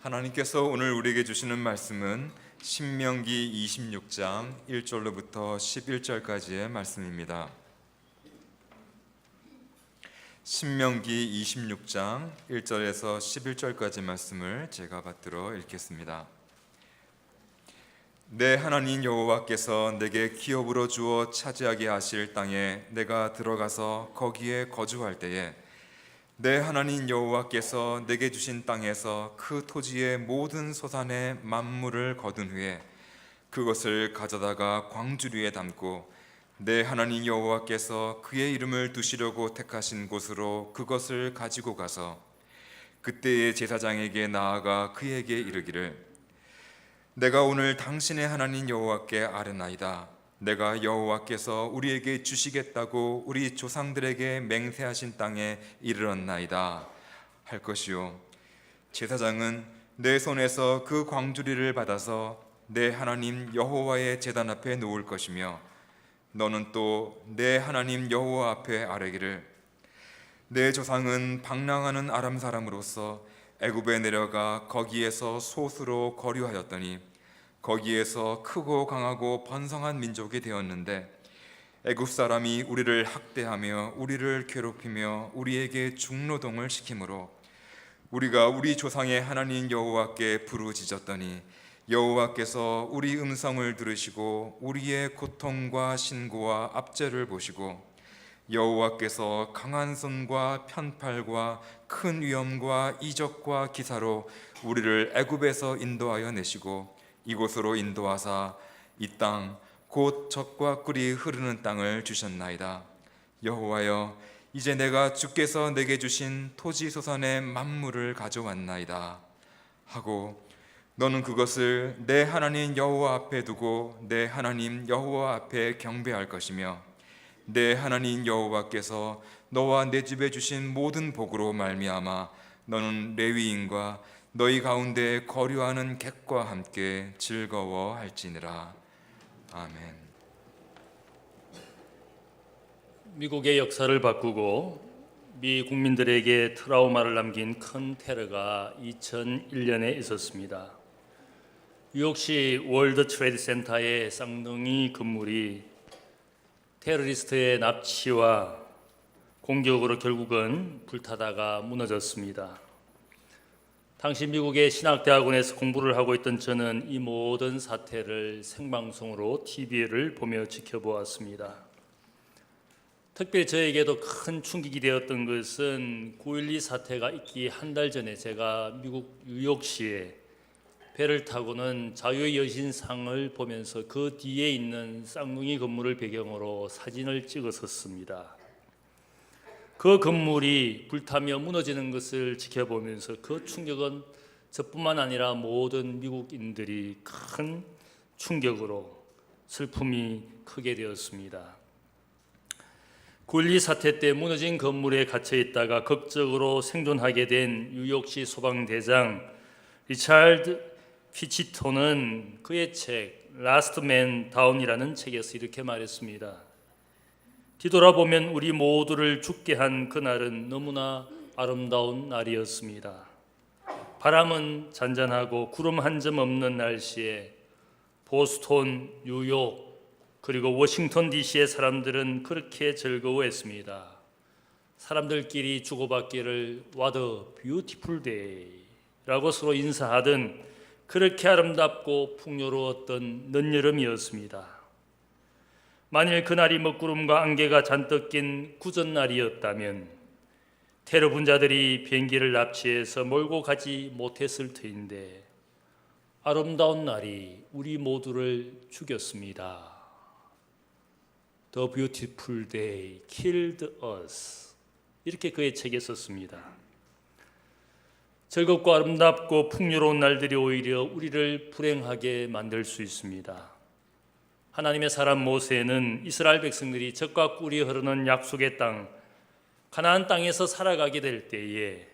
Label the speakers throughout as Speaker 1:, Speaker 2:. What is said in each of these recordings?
Speaker 1: 하나님께서 오늘 우리에게 주시는 말씀은 신명기 26장 1절로부터 11절까지의 말씀입니다. 신명기 26장 1절에서 11절까지 말씀을 제가 받들어 읽겠습니다. 내 하나님 여호와께서 내게 기업으로 주어 차지하게 하실 땅에 내가 들어가서 거기에 거주할 때에 내 하나님 여호와께서 내게 주신 땅에서 그 토지의 모든 소산의 만물을 거둔 후에 그것을 가져다가 광주리에 담고 내 하나님 여호와께서 그의 이름을 두시려고 택하신 곳으로 그것을 가지고 가서 그때의 제사장에게 나아가 그에게 이르기를 내가 오늘 당신의 하나님 여호와께 아뢰나이다. 내가 여호와께서 우리에게 주시겠다고 우리 조상들에게 맹세하신 땅에 이르렀나이다 할 것이요 제사장은 내 손에서 그 광주리를 받아서 내 하나님 여호와의 제단 앞에 놓을 것이며 너는 또 내 하나님 여호와 앞에 아뢰기를 내 조상은 방랑하는 아람 사람으로서 애굽에 내려가 거기에서 소수로 거류하였더니 거기에서 크고 강하고 번성한 민족이 되었는데 애굽 사람이 우리를 학대하며 우리를 괴롭히며 우리에게 중노동을 시키므로 우리가 우리 조상의 하나님 여호와께 부르짖었더니 여호와께서 우리 음성을 들으시고 우리의 고통과 신고와 압제를 보시고 여호와께서 강한 손과 편팔과 큰 위엄과 이적과 기사로 우리를 애굽에서 인도하여 내시고 이곳으로 인도하사 이 땅 곧 젖과 꿀이 흐르는 땅을 주셨나이다. 여호와여 이제 내가 주께서 내게 주신 토지 소산의 만물을 가져왔나이다 하고 너는 그것을 내 하나님 여호와 앞에 두고 내 하나님 여호와 앞에 경배할 것이며 내 하나님 여호와께서 너와 내 집에 주신 모든 복으로 말미암아 너는 레위인과 너희 가운데 거류하는 객과 함께 즐거워할지니라. 아멘.
Speaker 2: 미국의 역사를 바꾸고 미 국민들에게 트라우마를 남긴 큰 테러가 2001년에 있었습니다. 뉴욕시 월드 트레이드 센터의 쌍둥이 건물이 테러리스트의 납치와 공격으로 결국은 불타다가 무너졌습니다. 당시 미국의 신학대학원에서 공부를 하고 있던 저는 이 모든 사태를 생방송으로 TV를 보며 지켜보았습니다. 특별히 저에게도 큰 충격이 되었던 것은 9.12 사태가 있기 한 달 전에 제가 미국 뉴욕시에 배를 타고는 자유의 여신상을 보면서 그 뒤에 있는 쌍둥이 건물을 배경으로 사진을 찍었었습니다. 그 건물이 불타며 무너지는 것을 지켜보면서 그 충격은 저뿐만 아니라 모든 미국인들이 큰 충격으로 슬픔이 크게 되었습니다. 9.12 사태 때 무너진 건물에 갇혀 있다가 극적으로 생존하게 된 뉴욕시 소방대장 리차드 피치토는 그의 책 라스트 맨 다운이라는 책에서 이렇게 말했습니다. 뒤돌아보면 우리 모두를 죽게 한 그날은 너무나 아름다운 날이었습니다. 바람은 잔잔하고 구름 한 점 없는 날씨에 보스턴, 뉴욕, 그리고 워싱턴 DC의 사람들은 그렇게 즐거워했습니다. 사람들끼리 주고받기를 What a beautiful day 라고 서로 인사하던 그렇게 아름답고 풍요로웠던 늦여름이었습니다. 만일 그날이 먹구름과 안개가 잔뜩 낀 구전날이었다면 테러 분자들이 비행기를 납치해서 몰고 가지 못했을 터인데 아름다운 날이 우리 모두를 죽였습니다. The beautiful day killed us. 이렇게 그의 책에 썼습니다. 즐겁고 아름답고 풍요로운 날들이 오히려 우리를 불행하게 만들 수 있습니다. 하나님의 사람 모세는 이스라엘 백성들이 젖과 꿀이 흐르는 약속의 땅 가나안 땅에서 살아가게 될 때에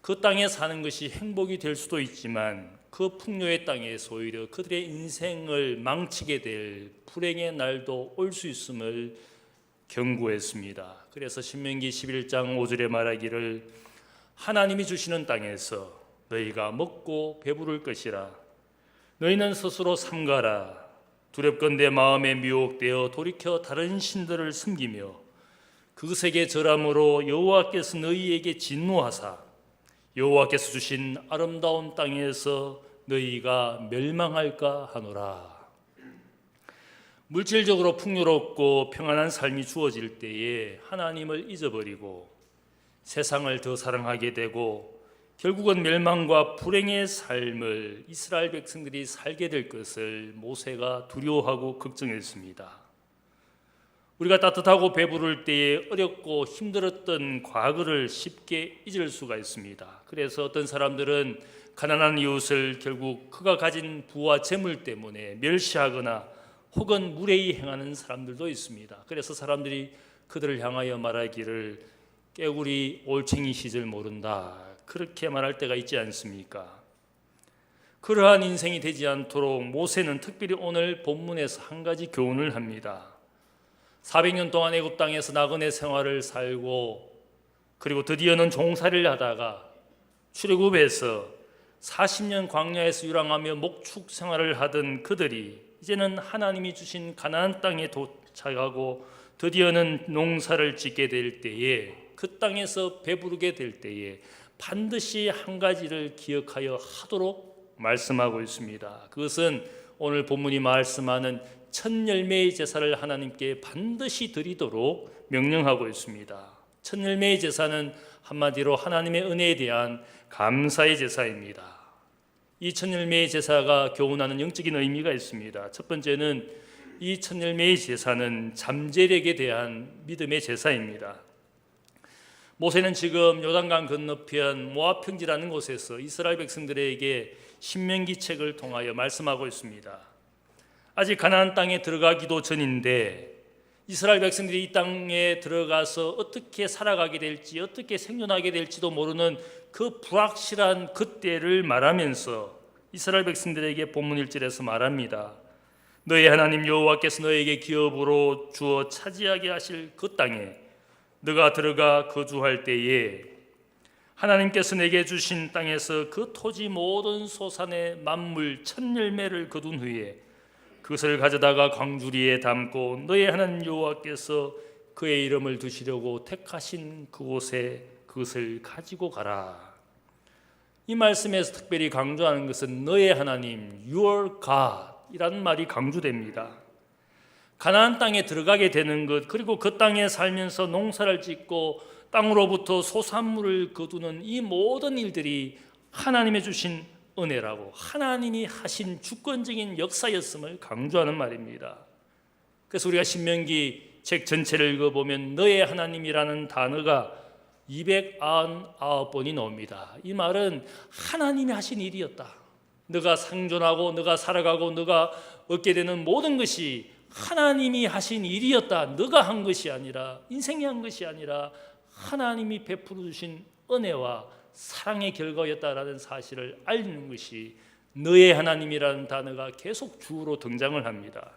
Speaker 2: 그 땅에 사는 것이 행복이 될 수도 있지만 그 풍요의 땅에서 오히려 그들의 인생을 망치게 될 불행의 날도 올 수 있음을 경고했습니다. 그래서 신명기 11장 5절에 말하기를 하나님이 주시는 땅에서 너희가 먹고 배부를 것이라. 너희는 스스로 삼가라. 두렵건대 마음에 미혹되어 돌이켜 다른 신들을 섬기며 그것에게 절함으로 여호와께서 너희에게 진노하사 여호와께서 주신 아름다운 땅에서 너희가 멸망할까 하노라. 물질적으로 풍요롭고 평안한 삶이 주어질 때에 하나님을 잊어버리고 세상을 더 사랑하게 되고 결국은 멸망과 불행의 삶을 이스라엘 백성들이 살게 될 것을 모세가 두려워하고 걱정했습니다. 우리가 따뜻하고 배부를 때에 어렵고 힘들었던 과거를 쉽게 잊을 수가 있습니다. 그래서 어떤 사람들은 가난한 이웃을 결국 그가 가진 부와 재물 때문에 멸시하거나 혹은 무례히 행하는 사람들도 있습니다. 그래서 사람들이 그들을 향하여 말하기를 깨구리 올챙이 시절 모른다, 그렇게 말할 때가 있지 않습니까? 그러한 인생이 되지 않도록 모세는 특별히 오늘 본문에서 한 가지 교훈을 합니다. 400년 동안 애굽 땅에서 나그네 생활을 살고 그리고 드디어는 종살이를 하다가 출애굽에서 40년 광야에서 유랑하며 목축 생활을 하던 그들이 이제는 하나님이 주신 가나안 땅에 도착하고 드디어는 농사를 짓게 될 때에, 그 땅에서 배부르게 될 때에 반드시 한 가지를 기억하여 하도록 말씀하고 있습니다. 그것은 오늘 본문이 말씀하는 첫 열매의 제사를 하나님께 반드시 드리도록 명령하고 있습니다. 첫 열매의 제사는 한마디로 하나님의 은혜에 대한 감사의 제사입니다. 이 첫 열매의 제사가 교훈하는 영적인 의미가 있습니다. 첫 번째는 이 첫 열매의 제사는 잠재력에 대한 믿음의 제사입니다. 모세는 지금 요단강 건너편 모압 평지라는 곳에서 이스라엘 백성들에게 신명기 책을 통하여 말씀하고 있습니다. 아직 가나안 땅에 들어가기도 전인데 이스라엘 백성들이 이 땅에 들어가서 어떻게 살아가게 될지, 어떻게 생존하게 될지도 모르는 그 불확실한 그때를 말하면서 이스라엘 백성들에게 본문 1절에서 말합니다. 너희 하나님 여호와께서 너에게 기업으로 주어 차지하게 하실 그 땅에 너가 들어가 거주할 때에 하나님께서 내게 주신 땅에서 그 토지 모든 소산의 만물 첫 열매를 거둔 후에 그것을 가져다가 광주리에 담고 너희 하나님 여호와께서 그의 이름을 두시려고 택하신 그곳에 그것을 가지고 가라. 이 말씀에서 특별히 강조하는 것은 너의 하나님, your God 이라는 말이 강조됩니다. 가나안 땅에 들어가게 되는 것, 그리고 그 땅에 살면서 농사를 짓고 땅으로부터 소산물을 거두는 이 모든 일들이 하나님의 주신 은혜라고, 하나님이 하신 주권적인 역사였음을 강조하는 말입니다. 그래서 우리가 신명기 책 전체를 읽어보면 너의 하나님이라는 단어가 299번이 나옵니다. 이 말은 하나님이 하신 일이었다. 너가 생존하고 너가 살아가고 너가 얻게 되는 모든 것이 하나님이 하신 일이었다. 너가 한 것이 아니라, 인생이 한 것이 아니라 하나님이 베풀어 주신 은혜와 사랑의 결과였다라는 사실을 알리는 것이 너의 하나님이라는 단어가 계속 주어로 등장을 합니다.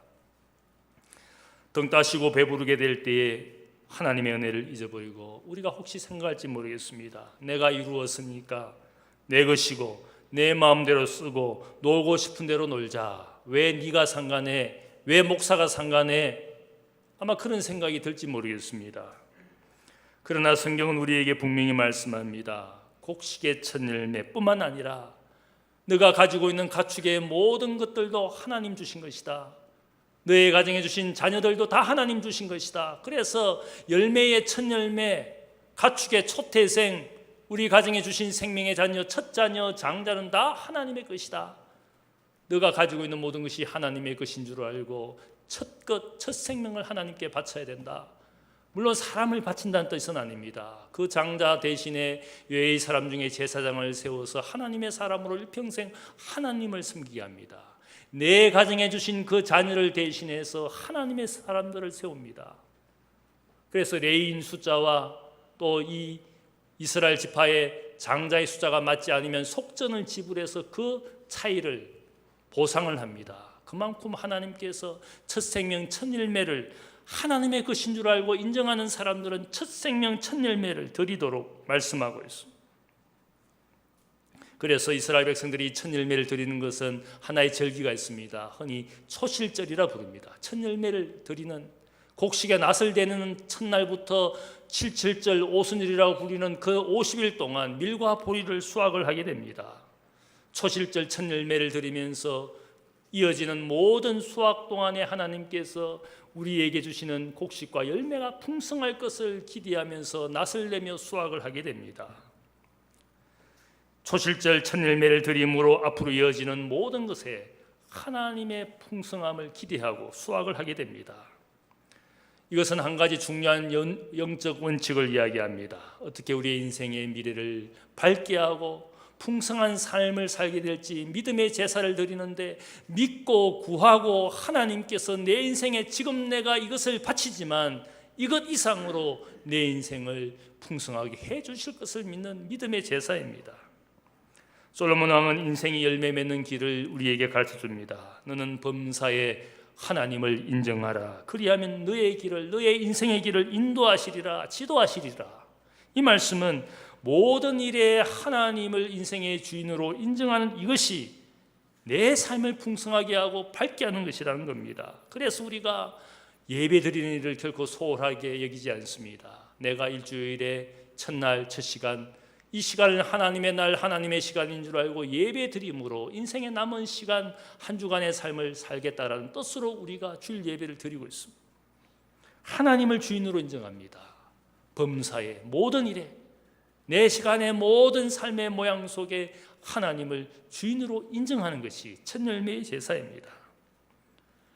Speaker 2: 등 따시고 배부르게 될 때에 하나님의 은혜를 잊어버리고 우리가 혹시 생각할지 모르겠습니다. 내가 이루었으니까 내 것이고 내 마음대로 쓰고 놀고 싶은 대로 놀자. 왜 네가 상관해? 왜 목사가 상관해? 아마 그런 생각이 들지 모르겠습니다. 그러나 성경은 우리에게 분명히 말씀합니다. 곡식의 첫 열매뿐만 아니라 너가 가지고 있는 가축의 모든 것들도 하나님 주신 것이다. 너의 가정에 주신 자녀들도 다 하나님 주신 것이다. 그래서 열매의 첫 열매, 가축의 초태생, 우리 가정에 주신 생명의 자녀, 첫 자녀, 장자는 다 하나님의 것이다. 너가 가지고 있는 모든 것이 하나님의 것인 줄 알고 첫 생명을 하나님께 바쳐야 된다. 물론 사람을 바친다는 뜻은 아닙니다. 그 장자 대신에 외의 사람 중에 제사장을 세워서 하나님의 사람으로 일평생 하나님을 섬기게 합니다. 내 가정에 주신 그 자녀를 대신해서 하나님의 사람들을 세웁니다. 그래서 레위인 숫자와 또 이 이스라엘 지파의 장자의 숫자가 맞지 않으면 속전을 지불해서 그 차이를 보상을 합니다. 그만큼 하나님께서 첫 생명 첫 열매를 하나님의 것인 줄 알고 인정하는 사람들은 첫 생명 첫 열매를 드리도록 말씀하고 있습니다. 그래서 이스라엘 백성들이 첫 열매를 드리는 것은 하나의 절기가 있습니다. 흔히 초실절이라 부릅니다. 첫 열매를 드리는, 곡식에 낫을 대는 첫날부터 칠칠절 오순절이라고 부르는 그 50일 동안 밀과 보리를 수확을 하게 됩니다. 초실절 첫 열매를 드리면서 이어지는 모든 수확 동안에 하나님께서 우리에게 주시는 곡식과 열매가 풍성할 것을 기대하면서 낫을 내며 수확을 하게 됩니다. 초실절 첫 열매를 드림으로 앞으로 이어지는 모든 것에 하나님의 풍성함을 기대하고 수확을 하게 됩니다. 이것은 한 가지 중요한 영적 원칙을 이야기합니다. 어떻게 우리의 인생의 미래를 밝게 하고 풍성한 삶을 살게 될지 믿음의 제사를 드리는데 믿고 구하고 하나님께서 내 인생에 지금 내가 이것을 바치지만 이것 이상으로 내 인생을 풍성하게 해 주실 것을 믿는 믿음의 제사입니다. 솔로몬 왕은 인생이 열매 맺는 길을 우리에게 가르쳐 줍니다. 너는 범사에 하나님을 인정하라. 그리하면 너의 길을, 너의 인생의 길을 인도하시리라, 지도하시리라. 이 말씀은 모든 일에 하나님을 인생의 주인으로 인정하는 이것이 내 삶을 풍성하게 하고 밝게 하는 것이라는 겁니다. 그래서 우리가 예배 드리는 일을 결코 소홀하게 여기지 않습니다. 내가 일주일에 첫날, 첫 시간, 이 시간을 하나님의 날, 하나님의 시간인 줄 알고 예배 드림으로 인생의 남은 시간 한 주간의 삶을 살겠다라는 뜻으로 우리가 주일 예배를 드리고 있습니다. 하나님을 주인으로 인정합니다. 범사의 모든 일에, 내 시간의 모든 삶의 모양 속에 하나님을 주인으로 인정하는 것이 첫 열매의 제사입니다.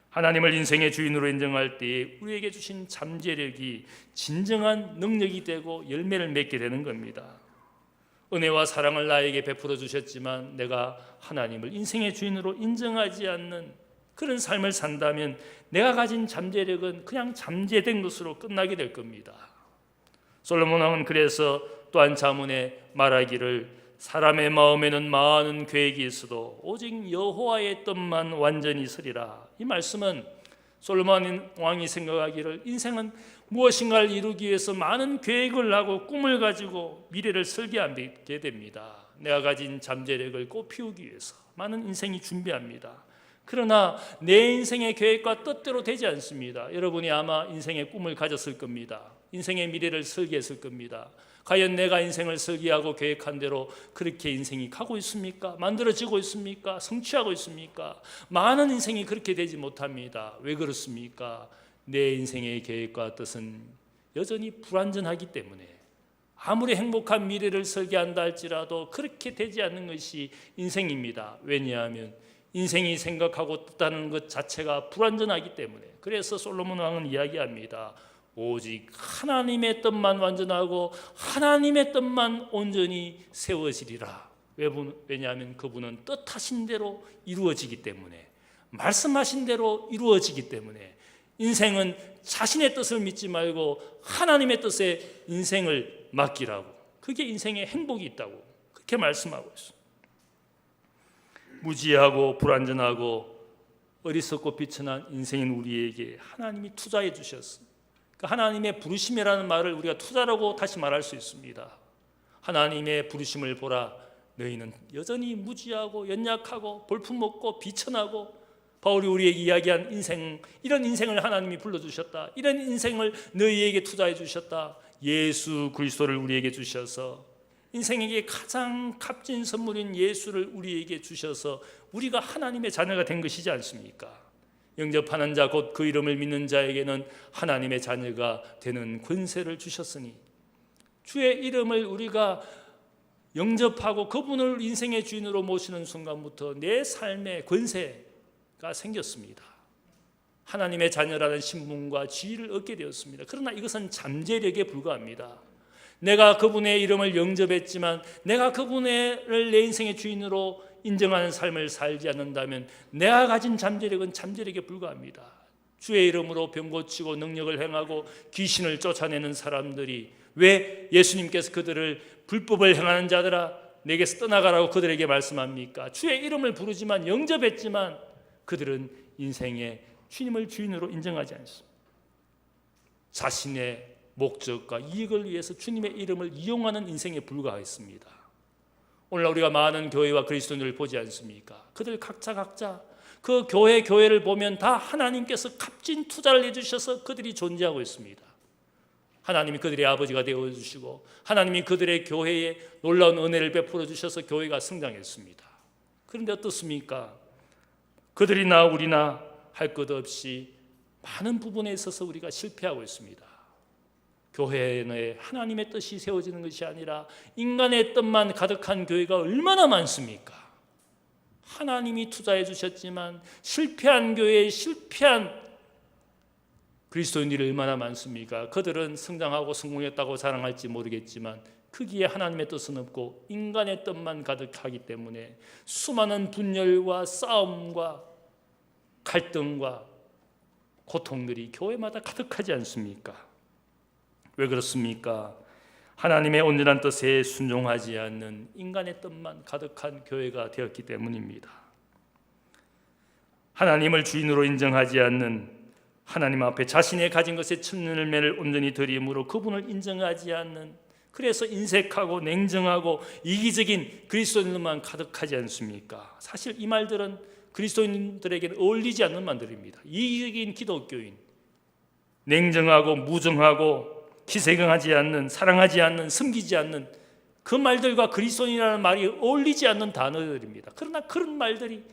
Speaker 2: 하나님을 인생의 주인으로 인정할 때 우리에게 주신 잠재력이 진정한 능력이 되고 열매를 맺게 되는 겁니다. 은혜와 사랑을 나에게 베풀어 주셨지만 내가 하나님을 인생의 주인으로 인정하지 않는 그런 삶을 산다면 내가 가진 잠재력은 그냥 잠재된 것으로 끝나게 될 겁니다. 솔로몬 왕은 그래서 또한 잠언에 말하기를 사람의 마음에는 많은 계획이 있어도 오직 여호와의 뜻만 완전히 서리라. 이 말씀은 솔로몬 왕이 생각하기를 인생은 무엇인가를 이루기 위해서 많은 계획을 하고 꿈을 가지고 미래를 설계하게 됩니다. 내가 가진 잠재력을 꽃피우기 위해서 많은 인생이 준비합니다. 그러나 내 인생의 계획과 뜻대로 되지 않습니다. 여러분이 아마 인생의 꿈을 가졌을 겁니다. 인생의 미래를 설계했을 겁니다. 과연 내가 인생을 설계하고 계획한 대로 그렇게 인생이 가고 있습니까? 만들어지고 있습니까? 성취하고 있습니까? 많은 인생이 그렇게 되지 못합니다. 왜 그렇습니까? 내 인생의 계획과 뜻은 여전히 불완전하기 때문에 아무리 행복한 미래를 설계한다 할지라도 그렇게 되지 않는 것이 인생입니다. 왜냐하면 인생이 생각하고 뜻하는 것 자체가 불완전하기 때문에. 그래서 솔로몬 왕은 이야기합니다. 오직 하나님의 뜻만 완전하고 하나님의 뜻만 온전히 세워지리라. 왜냐하면 그분은 뜻하신 대로 이루어지기 때문에, 말씀하신 대로 이루어지기 때문에 인생은 자신의 뜻을 믿지 말고 하나님의 뜻에 인생을 맡기라고, 그게 인생에 행복이 있다고 그렇게 말씀하고 있습니다. 무지하고 불완전하고 어리석고 비천한 인생인 우리에게 하나님이 투자해 주셨습니다. 하나님의 부르심이라는 말을 우리가 투자라고 다시 말할 수 있습니다. 하나님의 부르심을 보라. 너희는 여전히 무지하고 연약하고 볼품없고 비천하고, 바울이 우리에게 이야기한 인생, 이런 인생을 하나님이 불러주셨다. 이런 인생을 너희에게 투자해 주셨다. 예수 그리스도를 우리에게 주셔서, 인생에게 가장 값진 선물인 예수를 우리에게 주셔서 우리가 하나님의 자녀가 된 것이지 않습니까? 영접하는 자 곧 그 이름을 믿는 자에게는 하나님의 자녀가 되는 권세를 주셨으니, 주의 이름을 우리가 영접하고 그분을 인생의 주인으로 모시는 순간부터 내 삶에 권세가 생겼습니다. 하나님의 자녀라는 신분과 지위를 얻게 되었습니다. 그러나 이것은 잠재력에 불과합니다. 내가 그분의 이름을 영접했지만 내가 그분을 내 인생의 주인으로 인정하는 삶을 살지 않는다면 내가 가진 잠재력은 잠재력에 불과합니다. 주의 이름으로 병 고치고 능력을 행하고 귀신을 쫓아내는 사람들이 왜 예수님께서 그들을 불법을 행하는 자들아 내게서 떠나가라고 그들에게 말씀합니까? 주의 이름을 부르지만 영접했지만 그들은 인생의 주님을 주인으로 인정하지 않습니다. 자신의 목적과 이익을 위해서 주님의 이름을 이용하는 인생에 불과했습니다. 오늘날 우리가 많은 교회와 그리스도인들을 보지 않습니까? 그들 각자 그 교회를 보면 다 하나님께서 값진 투자를 해주셔서 그들이 존재하고 있습니다. 하나님이 그들의 아버지가 되어주시고 하나님이 그들의 교회에 놀라운 은혜를 베풀어 주셔서 교회가 성장했습니다. 그런데 어떻습니까? 그들이나 우리나 할 것 없이 많은 부분에 있어서 우리가 실패하고 있습니다. 교회 내에 하나님의 뜻이 세워지는 것이 아니라 인간의 뜻만 가득한 교회가 얼마나 많습니까? 하나님이 투자해 주셨지만 실패한 교회에 실패한 그리스도인들이 얼마나 많습니까? 그들은 성장하고 성공했다고 자랑할지 모르겠지만 거기에 하나님의 뜻은 없고 인간의 뜻만 가득하기 때문에 수많은 분열과 싸움과 갈등과 고통들이 교회마다 가득하지 않습니까? 왜 그렇습니까? 하나님의 온전한 뜻에 순종하지 않는 인간의 뜻만 가득한 교회가 되었기 때문입니다. 하나님을 주인으로 인정하지 않는, 하나님 앞에 자신의 가진 것의 천열매를 온전히 드림으로 그분을 인정하지 않는, 그래서 인색하고 냉정하고 이기적인 그리스도인들만 가득하지 않습니까? 사실 이 말들은 그리스도인들에게는 어울리지 않는 말들입니다. 이기적인 기독교인, 냉정하고 무정하고 기세경하지 않는, 사랑하지 않는, 섬기지 않는 그 말들과 그리스도인이라는 말이 어울리지 않는 단어들입니다. 그러나 그런 말들이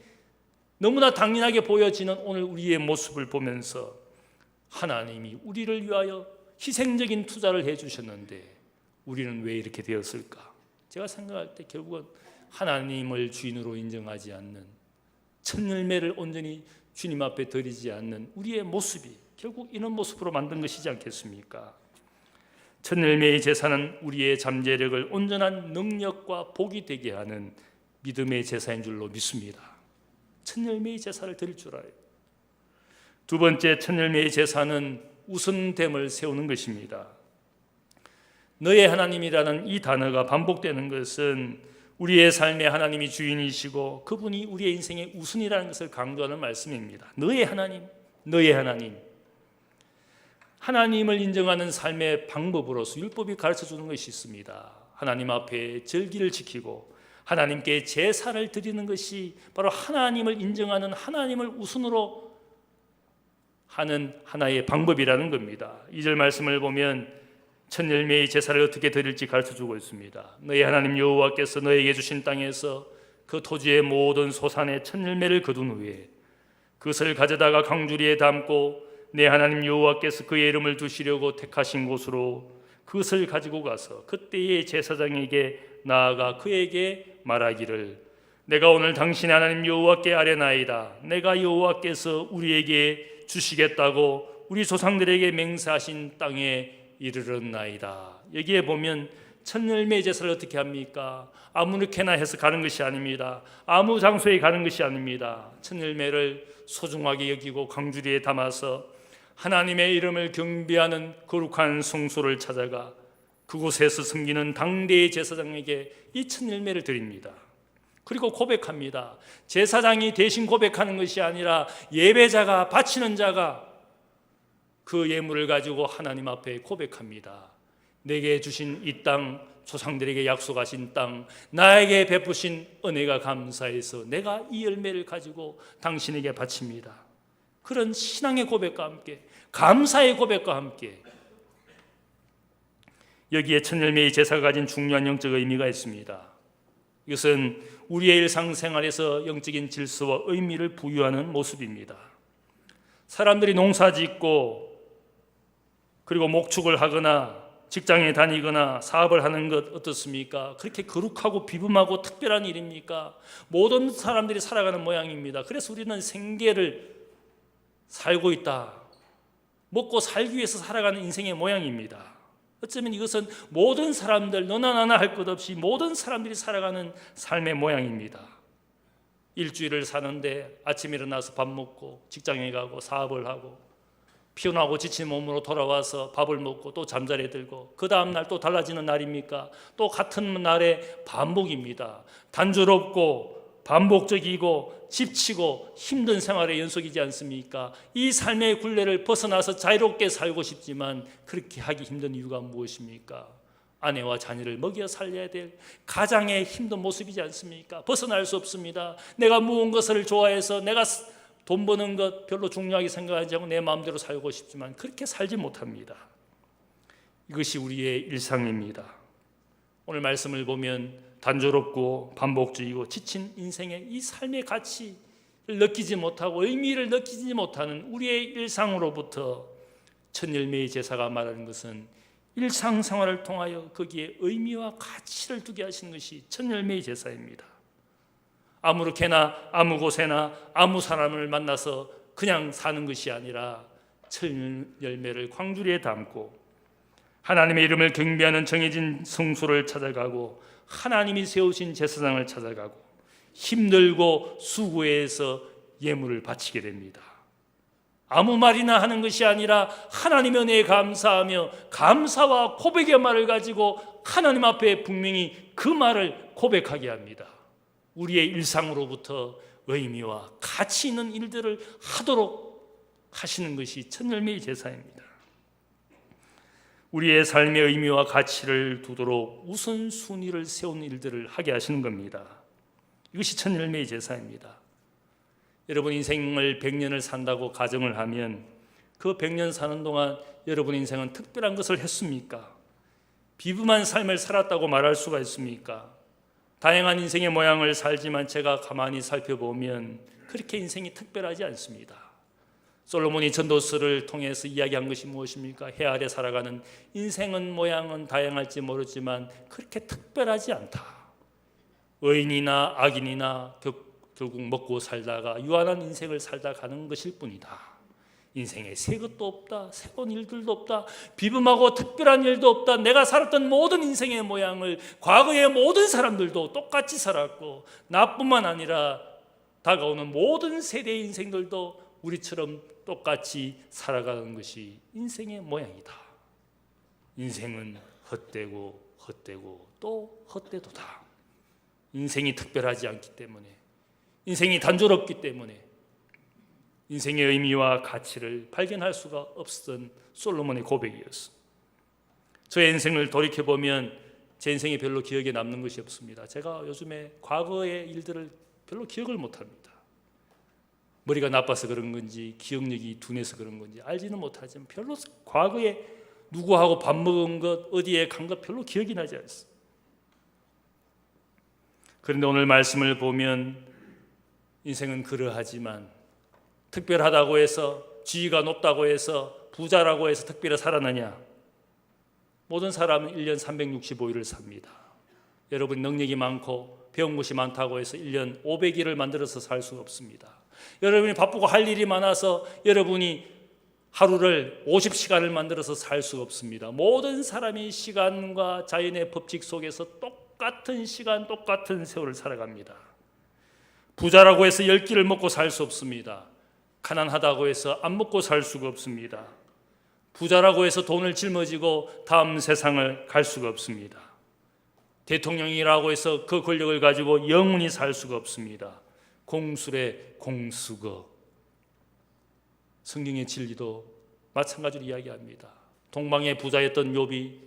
Speaker 2: 너무나 당연하게 보여지는 오늘 우리의 모습을 보면서 하나님이 우리를 위하여 희생적인 투자를 해주셨는데 우리는 왜 이렇게 되었을까? 제가 생각할 때 결국은 하나님을 주인으로 인정하지 않는, 첫 열매를 온전히 주님 앞에 드리지 않는 우리의 모습이 결국 이런 모습으로 만든 것이지 않겠습니까? 첫 열매의 제사는 우리의 잠재력을 온전한 능력과 복이 되게 하는 믿음의 제사인 줄로 믿습니다. 첫 열매의 제사를 드릴 줄 알아요. 두 번째, 첫 열매의 제사는 우선됨을 세우는 것입니다. 너의 하나님이라는 이 단어가 반복되는 것은 우리의 삶에 하나님이 주인이시고 그분이 우리의 인생의 우선이라는 것을 강조하는 말씀입니다. 너의 하나님, 너의 하나님. 하나님을 인정하는 삶의 방법으로서 율법이 가르쳐주는 것이 있습니다. 하나님 앞에 절기를 지키고 하나님께 제사를 드리는 것이 바로 하나님을 인정하는, 하나님을 우선으로 하는 하나의 방법이라는 겁니다. 2절 말씀을 보면 첫 열매의 제사를 어떻게 드릴지 가르쳐주고 있습니다. 너희 하나님 여호와께서 너에게 주신 땅에서 그 토지의 모든 소산의 첫 열매를 거둔 후에 그것을 가져다가 강주리에 담고 내 하나님 여호와께서 그의 이름을 두시려고 택하신 곳으로 그것을 가지고 가서 그때의 제사장에게 나아가 그에게 말하기를 내가 오늘 당신의 하나님 여호와께 아뢰나이다. 내가 여호와께서 우리에게 주시겠다고 우리 조상들에게 맹세하신 땅에 이르렀나이다. 여기에 보면 첫 열매 제사를 어떻게 합니까? 아무렇게나 해서 가는 것이 아닙니다. 아무 장소에 가는 것이 아닙니다. 첫 열매를 소중하게 여기고 강주리에 담아서 하나님의 이름을 경배하는 거룩한 성소를 찾아가 그곳에서 섬기는 당대의 제사장에게 이 첫 열매를 드립니다. 그리고 고백합니다. 제사장이 대신 고백하는 것이 아니라 예배자가, 바치는 자가 그 예물을 가지고 하나님 앞에 고백합니다. 내게 주신 이 땅, 조상들에게 약속하신 땅, 나에게 베푸신 은혜가 감사해서 내가 이 열매를 가지고 당신에게 바칩니다. 그런 신앙의 고백과 함께, 감사의 고백과 함께 여기에 첫 열매의 제사가 가진 중요한 영적 의미가 있습니다. 이것은 우리의 일상생활에서 영적인 질서와 의미를 부여하는 모습입니다. 사람들이 농사짓고 그리고 목축을 하거나 직장에 다니거나 사업을 하는 것 어떻습니까? 그렇게 거룩하고 비범하고 특별한 일입니까? 모든 사람들이 살아가는 모양입니다. 그래서 우리는 생계를 살고 있다. 먹고 살기 위해서 살아가는 인생의 모양입니다. 어쩌면 이것은 모든 사람들, 너나 나나 할 것 없이 모든 사람들이 살아가는 삶의 모양입니다. 일주일을 사는데 아침에 일어나서 밥 먹고 직장에 가고 사업을 하고 피곤하고 지친 몸으로 돌아와서 밥을 먹고 또 잠자리에 들고 그 다음 날 또 달라지는 날입니까? 또 같은 날의 반복입니다. 단조롭고 반복적이고 지치고 힘든 생활의 연속이지 않습니까? 이 삶의 굴레를 벗어나서 자유롭게 살고 싶지만 그렇게 하기 힘든 이유가 무엇입니까? 아내와 자녀를 먹여 살려야 될 가장의 힘든 모습이지 않습니까? 벗어날 수 없습니다. 내가 모은 것을 좋아해서 내가 돈 버는 것 별로 중요하게 생각하지 않고 내 마음대로 살고 싶지만 그렇게 살지 못합니다. 이것이 우리의 일상입니다. 오늘 말씀을 보면 단조롭고 반복주의고 지친 인생의 이 삶의 가치를 느끼지 못하고 의미를 느끼지 못하는 우리의 일상으로부터 첫 열매의 제사가 말하는 것은 일상생활을 통하여 거기에 의미와 가치를 두게 하시는 것이 첫 열매의 제사입니다. 아무렇게나 아무 곳에나 아무 사람을 만나서 그냥 사는 것이 아니라 첫 열매를 광주리에 담고 하나님의 이름을 경배하는 정해진 성소를 찾아가고 하나님이 세우신 제사장을 찾아가고 힘들고 수고해서 예물을 바치게 됩니다. 아무 말이나 하는 것이 아니라 하나님의 은혜에 감사하며 감사와 고백의 말을 가지고 하나님 앞에 분명히 그 말을 고백하게 합니다. 우리의 일상으로부터 의미와 가치 있는 일들을 하도록 하시는 것이 첫 열매의 제사입니다. 우리의 삶의 의미와 가치를 두도록 우선순위를 세운 일들을 하게 하시는 겁니다. 이것이 첫 열매의 제사입니다. 여러분 인생을 100년을 산다고 가정을 하면 그 100년 사는 동안 여러분 인생은 특별한 것을 했습니까? 비범한 삶을 살았다고 말할 수가 있습니까? 다양한 인생의 모양을 살지만 제가 가만히 살펴보면 그렇게 인생이 특별하지 않습니다. 솔로몬이 전도서를 통해서 이야기한 것이 무엇입니까? 해 아래 살아가는 인생은 모양은 다양할지 모르지만 그렇게 특별하지 않다. 의인이나 악인이나 결국 먹고 살다가 유한한 인생을 살다 가는 것일 뿐이다. 인생에 새 것도 없다. 새로운 일들도 없다. 비범하고 특별한 일도 없다. 내가 살았던 모든 인생의 모양을 과거의 모든 사람들도 똑같이 살았고 나뿐만 아니라 다가오는 모든 세대의 인생들도 우리처럼 똑같이 살아가는 것이 인생의 모양이다. 인생은 헛되고 헛되고 또 헛되도다. 인생이 특별하지 않기 때문에, 인생이 단조롭기 때문에 인생의 의미와 가치를 발견할 수가 없었던 솔로몬의 고백이었습니다. 저의 인생을 돌이켜보면 제 인생이 별로 기억에 남는 것이 없습니다. 제가 요즘에 과거의 일들을 별로 기억을 못합니다. 머리가 나빠서 그런 건지 기억력이 둔해서 그런 건지 알지는 못하지만 별로 과거에 누구하고 밥 먹은 것, 어디에 간 것 별로 기억이 나지 않습니다. 그런데 오늘 말씀을 보면 인생은 그러하지만 특별하다고 해서 지위가 높다고 해서 부자라고 해서 특별히 살았느냐? 모든 사람은 1년 365일을 삽니다. 여러분 능력이 많고 배운 것이 많다고 해서 1년 500일을 만들어서 살 수가 없습니다. 여러분이 바쁘고 할 일이 많아서 여러분이 하루를 50시간을 만들어서 살 수가 없습니다. 모든 사람이 시간과 자연의 법칙 속에서 똑같은 시간, 똑같은 세월을 살아갑니다. 부자라고 해서 10끼를 먹고 살 수 없습니다. 가난하다고 해서 안 먹고 살 수가 없습니다. 부자라고 해서 돈을 짊어지고 다음 세상을 갈 수가 없습니다. 대통령이라고 해서 그 권력을 가지고 영원히 살 수가 없습니다. 공술의 공수거. 성경의 진리도 마찬가지로 이야기합니다. 동방의 부자였던 욥이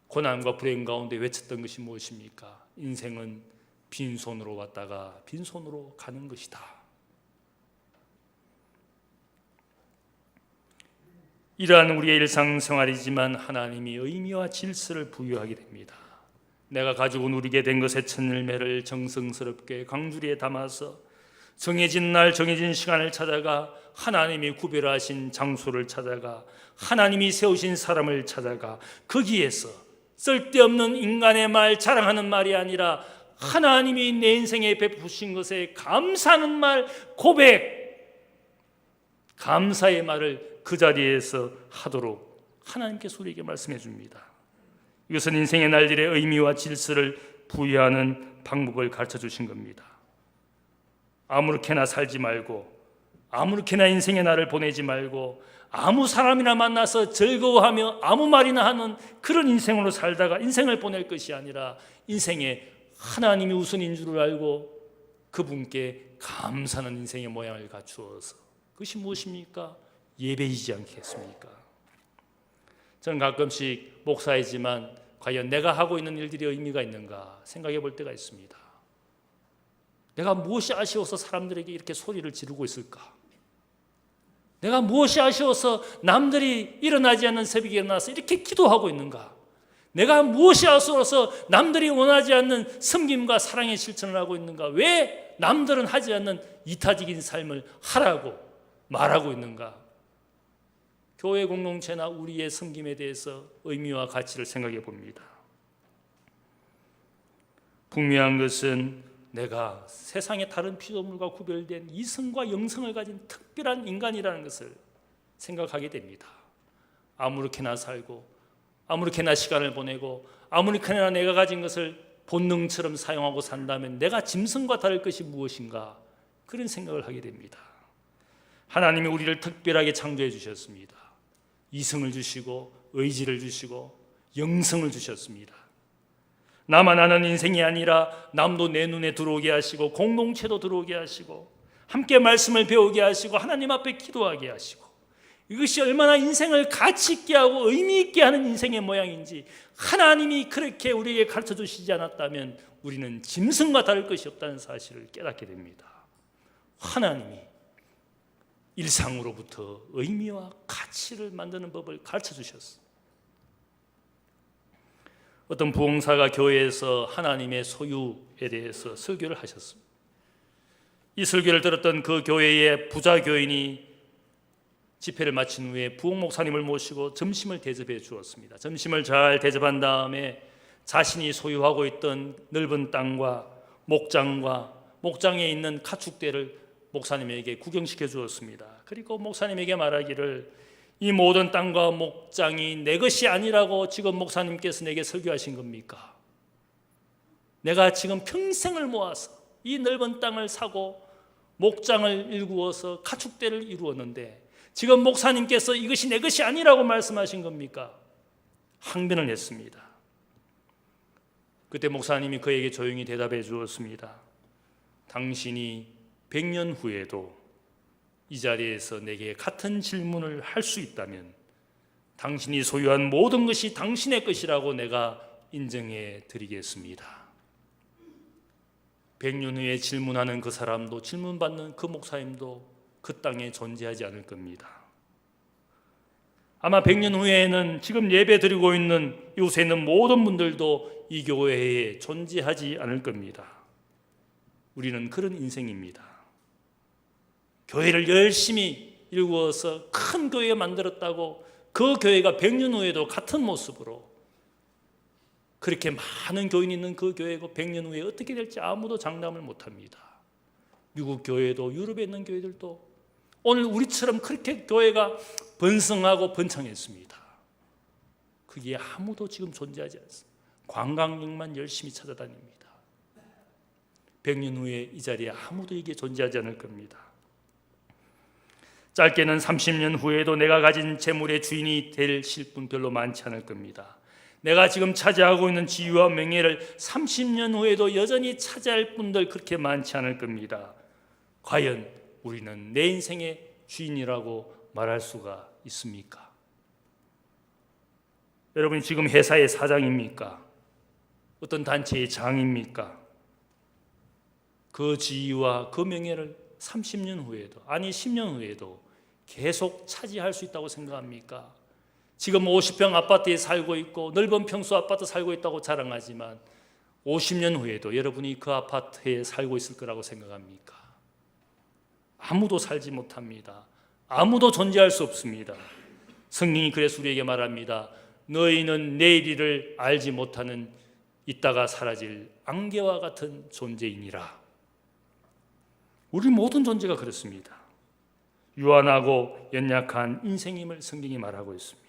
Speaker 2: 고난과 불행 가운데 외쳤던 것이 무엇입니까? 인생은 빈손으로 왔다가 빈손으로 가는 것이다. 이러한 우리의 일상생활이지만 하나님이 의미와 질서를 부여하게 됩니다. 내가 가지고 누리게 된 것의 첫 열매를 정성스럽게 강주리에 담아서 정해진 날 정해진 시간을 찾아가 하나님이 구별하신 장소를 찾아가 하나님이 세우신 사람을 찾아가 거기에서 쓸데없는 인간의 말 자랑하는 말이 아니라 하나님이 내 인생에 베푸신 것에 감사하는 말 고백 감사의 말을 그 자리에서 하도록 하나님께서 우리에게 말씀해 줍니다. 이것은 인생의 날들의 의미와 질서를 부여하는 방법을 가르쳐 주신 겁니다. 아무렇게나 살지 말고 아무렇게나 인생의 날을 보내지 말고 아무 사람이나 만나서 즐거워하며 아무 말이나 하는 그런 인생으로 살다가 인생을 보낼 것이 아니라 인생에 하나님이 우선인 줄 알고 그분께 감사하는 인생의 모양을 갖추어서 그것이 무엇입니까? 예배이지 않겠습니까? 저는 가끔씩 목사이지만 과연 내가 하고 있는 일들이 의미가 있는가 생각해 볼 때가 있습니다. 내가 무엇이 아쉬워서 사람들에게 이렇게 소리를 지르고 있을까? 내가 무엇이 아쉬워서 남들이 일어나지 않는 새벽에 일어나서 이렇게 기도하고 있는가? 내가 무엇이 아쉬워서 남들이 원하지 않는 섬김과 사랑의 실천을 하고 있는가? 왜 남들은 하지 않는 이타적인 삶을 하라고 말하고 있는가? 교회 공동체나 우리의 섬김에 대해서 의미와 가치를 생각해 봅니다. 분명한 것은 내가 세상의 다른 피조물과 구별된 이성과 영성을 가진 특별한 인간이라는 것을 생각하게 됩니다. 아무렇게나 살고 아무렇게나 시간을 보내고 아무렇게나 내가 가진 것을 본능처럼 사용하고 산다면 내가 짐승과 다를 것이 무엇인가, 그런 생각을 하게 됩니다. 하나님이 우리를 특별하게 창조해 주셨습니다. 이성을 주시고 의지를 주시고 영성을 주셨습니다. 나만 아는 인생이 아니라 남도 내 눈에 들어오게 하시고 공동체도 들어오게 하시고 함께 말씀을 배우게 하시고 하나님 앞에 기도하게 하시고, 이것이 얼마나 인생을 가치 있게 하고 의미 있게 하는 인생의 모양인지 하나님이 그렇게 우리에게 가르쳐 주시지 않았다면 우리는 짐승과 다를 것이 없다는 사실을 깨닫게 됩니다. 하나님이 일상으로부터 의미와 가치를 만드는 법을 가르쳐 주셨어요. 어떤 부흥사가 교회에서 하나님의 소유에 대해서 설교를 하셨습니다. 이 설교를 들었던 그 교회의 부자 교인이 집회를 마친 후에 부흥 목사님을 모시고 점심을 대접해 주었습니다. 점심을 잘 대접한 다음에 자신이 소유하고 있던 넓은 땅과 목장에 있는 가축대를 목사님에게 구경시켜 주었습니다. 그리고 목사님에게 말하기를, 이 모든 땅과 목장이 내 것이 아니라고 지금 목사님께서 내게 설교하신 겁니까? 내가 지금 평생을 모아서 이 넓은 땅을 사고 목장을 일구어서 가축대를 이루었는데 지금 목사님께서 이것이 내 것이 아니라고 말씀하신 겁니까? 항변을 했습니다. 그때 목사님이 그에게 조용히 대답해 주었습니다. 당신이 100년 후에도 이 자리에서 내게 같은 질문을 할 수 있다면 당신이 소유한 모든 것이 당신의 것이라고 내가 인정해 드리겠습니다. 100년 후에 질문하는 그 사람도, 질문받는 그 목사님도 그 땅에 존재하지 않을 겁니다. 아마 100년 후에는 지금 예배 드리고 있는 이곳에 있는 모든 분들도 이 교회에 존재하지 않을 겁니다. 우리는 그런 인생입니다. 교회를 열심히 일구어서 큰 교회 만들었다고 그 교회가 100년 후에도 같은 모습으로, 그렇게 많은 교인이 있는 그 교회가 100년 후에 어떻게 될지 아무도 장담을 못합니다. 미국 교회도 유럽에 있는 교회들도 오늘 우리처럼 그렇게 교회가 번성하고 번창했습니다. 그게 아무도 지금 존재하지 않습니다. 관광객만 열심히 찾아다닙니다. 100년 후에 이 자리에 아무도 이게 존재하지 않을 겁니다. 짧게는 30년 후에도 내가 가진 재물의 주인이 되실 분 별로 많지 않을 겁니다. 내가 지금 차지하고 있는 지위와 명예를 30년 후에도 여전히 차지할 분들 그렇게 많지 않을 겁니다. 과연 우리는 내 인생의 주인이라고 말할 수가 있습니까? 여러분, 지금 회사의 사장입니까? 어떤 단체의 장입니까? 그 지위와 그 명예를 30년 후에도, 아니 10년 후에도 계속 차지할 수 있다고 생각합니까? 지금 50평 아파트에 살고 있고 넓은 평수 아파트 살고 있다고 자랑하지만 50년 후에도 여러분이 그 아파트에 살고 있을 거라고 생각합니까? 아무도 살지 못합니다. 아무도 존재할 수 없습니다. 성경이 그래서 우리에게 말합니다. 너희는 내일 일을 알지 못하는 있다가 사라질 안개와 같은 존재이니라. 우리 모든 존재가 그렇습니다. 유한하고 연약한 인생임을 성경이 말하고 있습니다.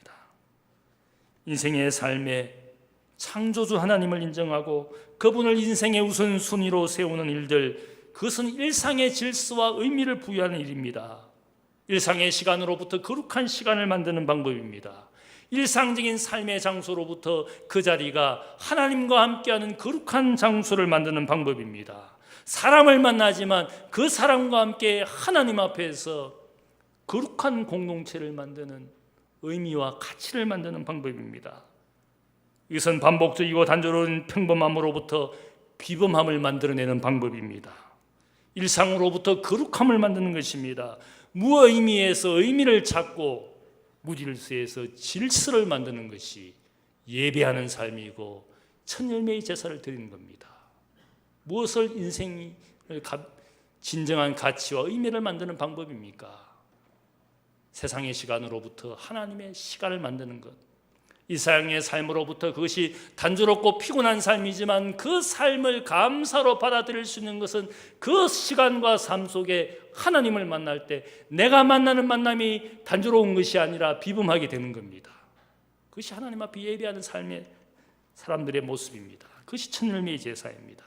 Speaker 2: 인생의 삶에 창조주 하나님을 인정하고 그분을 인생의 우선순위로 세우는 일들, 그것은 일상의 질서와 의미를 부여하는 일입니다. 일상의 시간으로부터 거룩한 시간을 만드는 방법입니다. 일상적인 삶의 장소로부터 그 자리가 하나님과 함께하는 거룩한 장소를 만드는 방법입니다. 사람을 만나지만 그 사람과 함께 하나님 앞에서 거룩한 공동체를 만드는 의미와 가치를 만드는 방법입니다. 이것은 반복적이고 단조로운 평범함으로부터 비범함을 만들어내는 방법입니다. 일상으로부터 거룩함을 만드는 것입니다. 무의미에서 의미를 찾고 무질서에서 질서를 만드는 것이 예배하는 삶이고 첫 열매의 제사를 드리는 겁니다. 무엇을 인생을 진정한 가치와 의미를 만드는 방법입니까? 세상의 시간으로부터 하나님의 시간을 만드는 것. 이 세상의 삶으로부터 그것이 단조롭고 피곤한 삶이지만 그 삶을 감사로 받아들일 수 있는 것은 그 시간과 삶 속에 하나님을 만날 때 내가 만나는 만남이 단조로운 것이 아니라 비범하게 되는 겁니다. 그것이 하나님 앞에 예배하는 삶의 사람들의 모습입니다. 그것이 첫 열매의 제사입니다.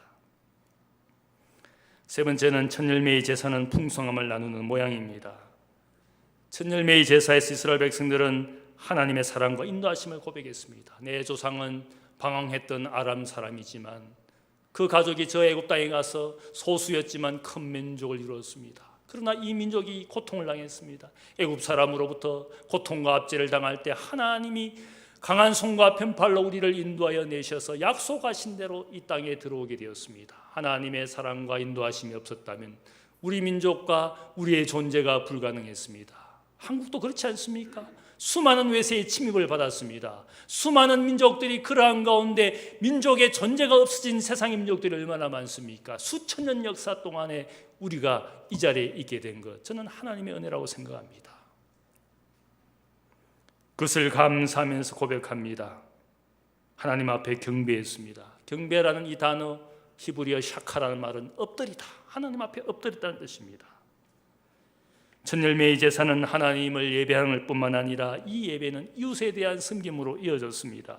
Speaker 2: 세 번째는 첫 열매의 제사는 풍성함을 나누는 모양입니다. 첫 열매의 제사에서 이스라엘 백성들은 하나님의 사랑과 인도하심을 고백했습니다. 내 조상은 방황했던 아람 사람이지만 그 가족이 저 애굽 땅에 가서 소수였지만 큰 민족을 이루었습니다. 그러나 이 민족이 고통을 당했습니다. 애굽 사람으로부터 고통과 압제를 당할 때 하나님이 강한 손과 편팔로 우리를 인도하여 내셔서 약속하신 대로 이 땅에 들어오게 되었습니다. 하나님의 사랑과 인도하심이 없었다면 우리 민족과 우리의 존재가 불가능했습니다. 한국도 그렇지 않습니까? 수많은 외세의 침입을 받았습니다. 수많은 민족들이 그러한 가운데 민족의 존재가 없어진 세상의 민족들이 얼마나 많습니까? 수천 년 역사 동안에 우리가 이 자리에 있게 된 것, 저는 하나님의 은혜라고 생각합니다. 그것을 감사하면서 고백합니다. 하나님 앞에 경배했습니다. 경배라는 이 단어 히브리어 샤카라는 말은 엎드리다, 하나님 앞에 엎드렸다는 뜻입니다. 첫 열매의 제사는 하나님을 예배하는 뿐만 아니라 이 예배는 이웃에 대한 섬김으로 이어졌습니다.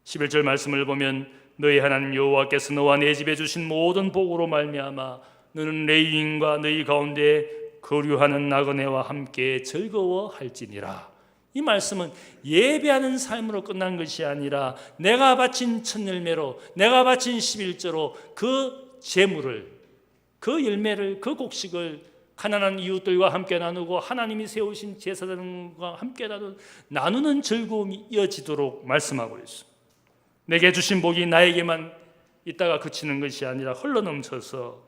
Speaker 2: 11절 말씀을 보면 너희 하나님 여호와께서 너와 내 집에 주신 모든 복으로 말미암아 너는 레위인과 너희 가운데 거류하는 나그네와 함께 즐거워할지니라. 이 말씀은 예배하는 삶으로 끝난 것이 아니라 내가 바친 첫 열매로, 내가 바친 11조로 그 제물을, 그 열매를, 그 곡식을 가난한 이웃들과 함께 나누고 하나님이 세우신 제사장과 함께 나누는 즐거움이 이어지도록 말씀하고 있습니다. 내게 주신 복이 나에게만 있다가 그치는 것이 아니라 흘러넘쳐서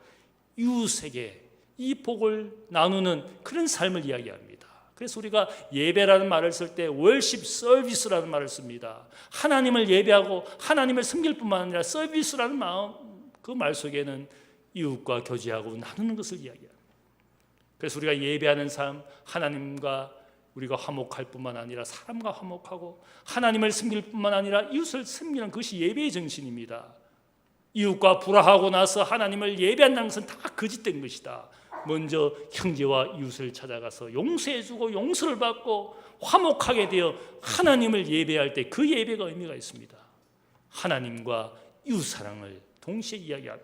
Speaker 2: 이웃에게 이 복을 나누는 그런 삶을 이야기합니다. 그래서 우리가 예배라는 말을 쓸 때 월십 서비스라는 말을 씁니다. 하나님을 예배하고 하나님을 섬길 뿐만 아니라 서비스라는 마음, 그 말 속에는 이웃과 교제하고 나누는 것을 이야기합니다. 그래서 우리가 예배하는 삶, 하나님과 우리가 화목할 뿐만 아니라 사람과 화목하고 하나님을 섬길 뿐만 아니라 이웃을 섬기는 것이 예배의 정신입니다. 이웃과 불화하고 나서 하나님을 예배한다는 것은 다 거짓된 것이다. 먼저 형제와 이웃을 찾아가서 용서해주고 용서를 받고 화목하게 되어 하나님을 예배할 때 그 예배가 의미가 있습니다. 하나님과 이웃 사랑을 동시에 이야기하고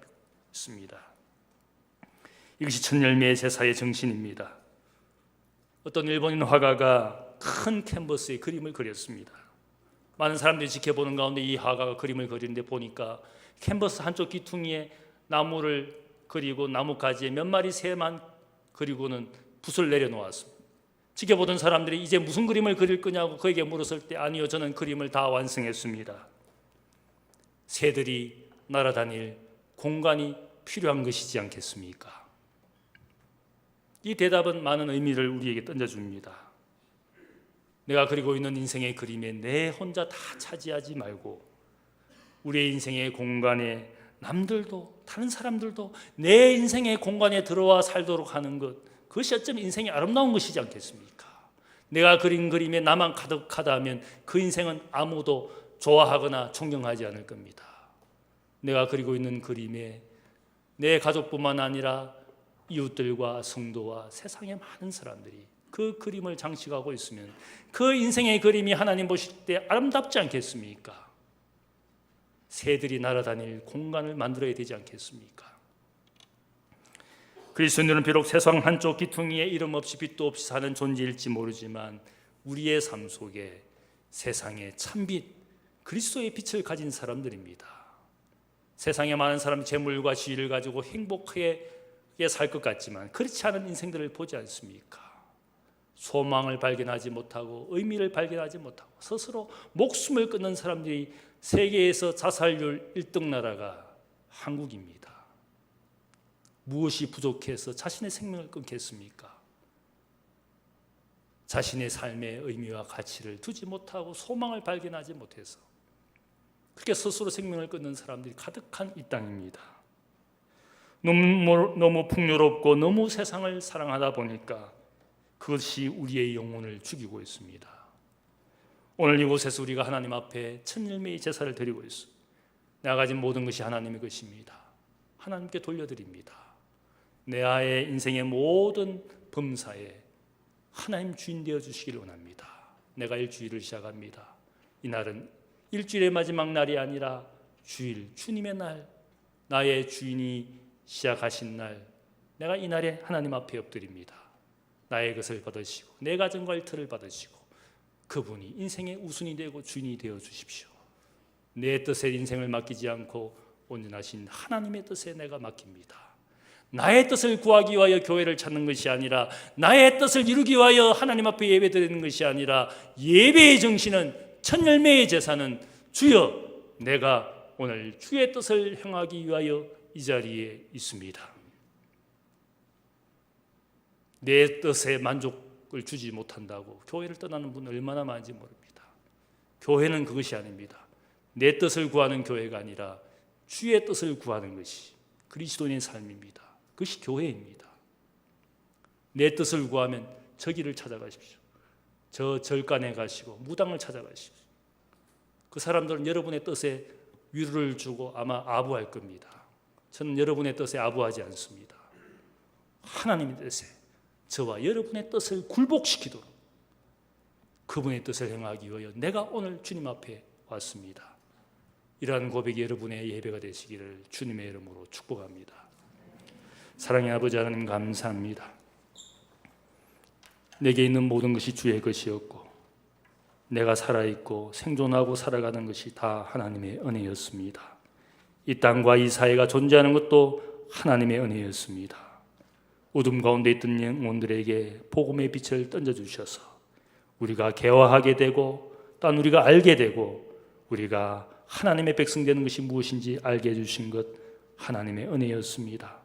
Speaker 2: 있습니다. 이것이 첫 열매의 제사의 정신입니다. 어떤 일본인 화가가 큰 캔버스에 그림을 그렸습니다. 많은 사람들이 지켜보는 가운데 이 화가가 그림을 그리는데 보니까 캔버스 한쪽 귀퉁이에 나무를 그리고 나뭇가지에 몇 마리 새만 그리고는 붓을 내려놓았습니다. 지켜보던 사람들이 이제 무슨 그림을 그릴 거냐고 그에게 물었을 때 아니요, 저는 그림을 다 완성했습니다. 새들이 날아다닐 공간이 필요한 것이지 않겠습니까? 이 대답은 많은 의미를 우리에게 던져줍니다. 내가 그리고 있는 인생의 그림에 내 혼자 다 차지하지 말고 우리의 인생의 공간에 남들도 다른 사람들도 내 인생의 공간에 들어와 살도록 하는 것, 그것이 어쩌면 인생이 아름다운 것이지 않겠습니까? 내가 그린 그림에 나만 가득하다 하면 그 인생은 아무도 좋아하거나 존경하지 않을 겁니다. 내가 그리고 있는 그림에 내 가족뿐만 아니라 이웃들과 성도와 세상의 많은 사람들이 그 그림을 장식하고 있으면 그 인생의 그림이 하나님 보실 때 아름답지 않겠습니까? 새들이 날아다닐 공간을 만들어야 되지 않겠습니까? 그리스도인들은 비록 세상 한쪽 귀퉁이에 이름 없이 빛도 없이 사는 존재일지 모르지만 우리의 삶 속에 세상의 참빛, 그리스도의 빛을 가진 사람들입니다. 세상에 많은 사람이 재물과 지위를 가지고 행복하게 살 것 같지만 그렇지 않은 인생들을 보지 않습니까? 소망을 발견하지 못하고 의미를 발견하지 못하고 스스로 목숨을 끊는 사람들이 세계에서 자살률 1등 나라가 한국입니다. 무엇이 부족해서 자신의 생명을 끊겠습니까? 자신의 삶의 의미와 가치를 두지 못하고 소망을 발견하지 못해서 그렇게 스스로 생명을 끊는 사람들이 가득한 이 땅입니다. 너무 풍요롭고 너무 세상을 사랑하다 보니까 그것이 우리의 영혼을 죽이고 있습니다. 오늘 이곳에서 우리가 하나님 앞에 천열매의 제사를 드리고 있습니다. 내가 가진 모든 것이 하나님의 것입니다. 하나님께 돌려드립니다. 내 아의 인생의 모든 범사에 하나님 주인 되어 주시길 원합니다. 내가 일주일을 시작합니다. 이 날은 일주일의 마지막 날이 아니라 주일, 주님의 날, 나의 주인이 시작하신 날, 내가 이 날에 하나님 앞에 엎드립니다. 나의 것을 받으시고 내 가정과 일터를 받으시고 그분이 인생의 우순이 되고 주인이 되어 주십시오. 내 뜻에 인생을 맡기지 않고 온전하신 하나님의 뜻에 내가 맡깁니다. 나의 뜻을 구하기 위하여 교회를 찾는 것이 아니라 나의 뜻을 이루기 위하여 하나님 앞에 예배드리는 것이 아니라 예배의 정신은 천열매의 제사는 주여 내가 오늘 주의 뜻을 행하기 위하여 이 자리에 있습니다. 내 뜻에 만족을 주지 못한다고 교회를 떠나는 분 얼마나 많은지 모릅니다. 교회는 그것이 아닙니다. 내 뜻을 구하는 교회가 아니라 주의 뜻을 구하는 것이 그리스도인의 삶입니다. 그것이 교회입니다. 내 뜻을 구하면 저 길을 찾아가십시오. 저 절간에 가시고 무당을 찾아가십시오. 그 사람들은 여러분의 뜻에 위로를 주고 아마 아부할 겁니다. 저는 여러분의 뜻에 아부하지 않습니다. 하나님의 뜻에 저와 여러분의 뜻을 굴복시키도록 그분의 뜻을 행하기 위하여 내가 오늘 주님 앞에 왔습니다. 이러한 고백이 여러분의 예배가 되시기를 주님의 이름으로 축복합니다. 사랑의 아버지 하나님 감사합니다. 내게 있는 모든 것이 주의 것이었고 내가 살아있고 생존하고 살아가는 것이 다 하나님의 은혜였습니다. 이 땅과 이 사회가 존재하는 것도 하나님의 은혜였습니다. 어둠 가운데 있던 영혼들에게 복음의 빛을 던져주셔서 우리가 개화하게 되고 또한 우리가 알게 되고 우리가 하나님의 백성 되는 것이 무엇인지 알게 해주신 것 하나님의 은혜였습니다.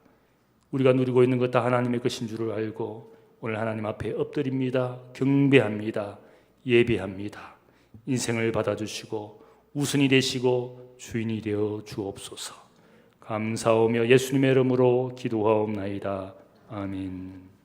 Speaker 2: 우리가 누리고 있는 것 다 하나님의 것인 줄을 알고 오늘 하나님 앞에 엎드립니다. 경배합니다. 예배합니다. 인생을 받아주시고 우선이 되시고 주인이 되어 주옵소서. 감사하며 예수님의 이름으로 기도하옵나이다. 아멘.